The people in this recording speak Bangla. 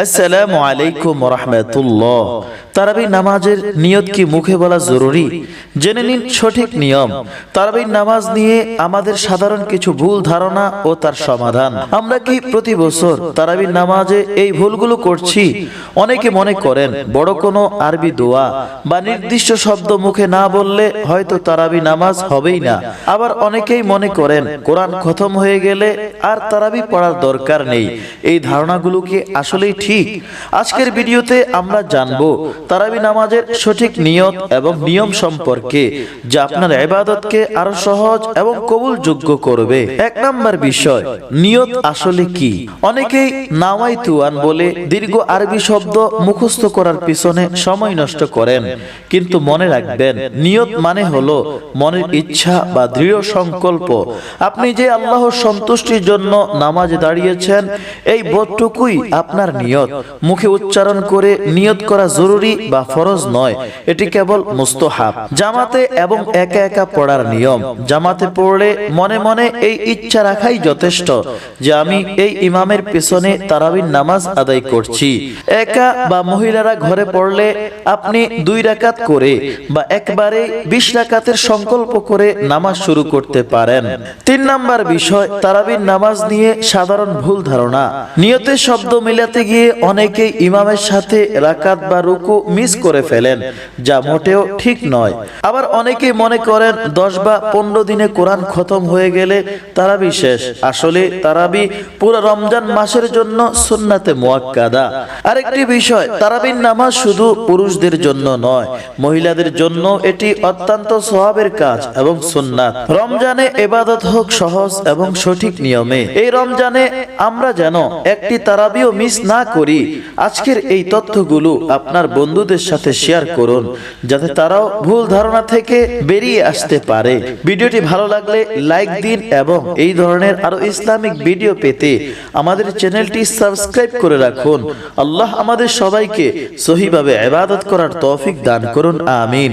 আসসালামু আলাইকুম ওয়া রাহমাতুল্লাহ। তারাবি নামাজের নিয়ত কি মুখে বলা জরুরি? জেনে নিন সঠিক নিয়ম। তারাবি নামাজ নিয়ে আমাদের সাধারণ কিছু ভুল ধারণা ও তার সমাধান। আমরা কি প্রতি বছর তারাবি নামাজে এই ভুলগুলো করছি? অনেকে মনে করেন বড় কোনো আরবি দোয়া বা নির্দিষ্ট শব্দ মুখে না বললে হয়তো তারাবি নামাজ হবেই না। আবার অনেকেই মনে করেন কোরআন খতম হয়ে গেলে আর তারাবি পড়ার দরকার নেই। এই ধারণাগুলো কি আসলেই ঠিক? আজকের ভিডিওতে আমরা জানবো তারাবি নামাজের সঠিক নিয়ত এবং নিয়ম সম্পর্কে, যা আপনার ইবাদতকে আরো সহজ এবং কবুলযোগ্য করবে। এক নাম্বার বিষয়, নিয়ত আসলে কি? অনেকেই নাওয়াইতুয়ান বলে দীর্ঘ আরবি শব্দ মুখস্থ করার পিছনে সময় নষ্ট করেন, কিন্তু মনে রাখবেন নিয়ত মানে হলো মনের ইচ্ছা বা দৃঢ় সংকল্প। আপনি যে আল্লাহর সন্তুষ্টির জন্য নামাজে দাঁড়িয়েছেন, এই বোধটুকুই আপনার নিয়ত। মুখে উচ্চারণ করে নিয়ত করা জরুরি বা ফরজ নয়, এটি কেবল মুস্তাহাব। জামাতে এবং একা একা পড়ার নিয়ম। জামাতে পড়লে মনে মনে এই ইচ্ছা রাখাই যথেষ্ট যে আমি এই ইমামের পেছনে তারাবির নামাজ আদায় করছি। একা বা মহিলারা ঘরে পড়লে আপনি 2 রাকাত করে বা একবারে 20 রাকাতের সংকল্প করে নামাজ শুরু করতে পারেন। 3 নাম্বার বিষয়, তারাবির নামাজ নিয়ে সাধারণ ভুল ধারণা। নিয়তের শব্দ মিলাতে গিয়ে অনেকেই ইমামের সাথে রাকাত বা রুকু মিস করে ফেলেন, যা মোটেও ঠিক নয়। আবার অনেকেই মনে করেন 10 বা 15 দিনে কোরআন খতম হয়ে গেলে তারাবি শেষ। আসলে তারাবি পুরো রমজান মাসের জন্য সুন্নাতে মুআক্কাদা। আরেকটি বিষয়, তারাবির নামাজ শুধু পুরুষদের জন্য নয়, মহিলাদের জন্য এটি অত্যন্ত সওয়াবের কাজ এবং সুন্নাত। রমজানে ইবাদত হোক সহজ এবং সঠিক নিয়মে। এই রমজানে আমরা যেন একটি তারাবিও মিস না করি। আজকের এই তথ্যগুলো আপনার বন্ধুদের সাথে শেয়ার করুন, যাতে তারাও ভুল ধারণা থেকে বেরিয়ে আসতে পারে। ভিডিওটি ভালো লাগলে লাইক দিন এবং এই ধরনের আরো ইসলামিক ভিডিও পেতে আমাদের চ্যানেলটি সাবস্ক্রাইব করে রাখুন। আল্লাহ আমাদের সবাইকে সহিভাবে ইবাদত করার তৌফিক দান করুন। আমিন।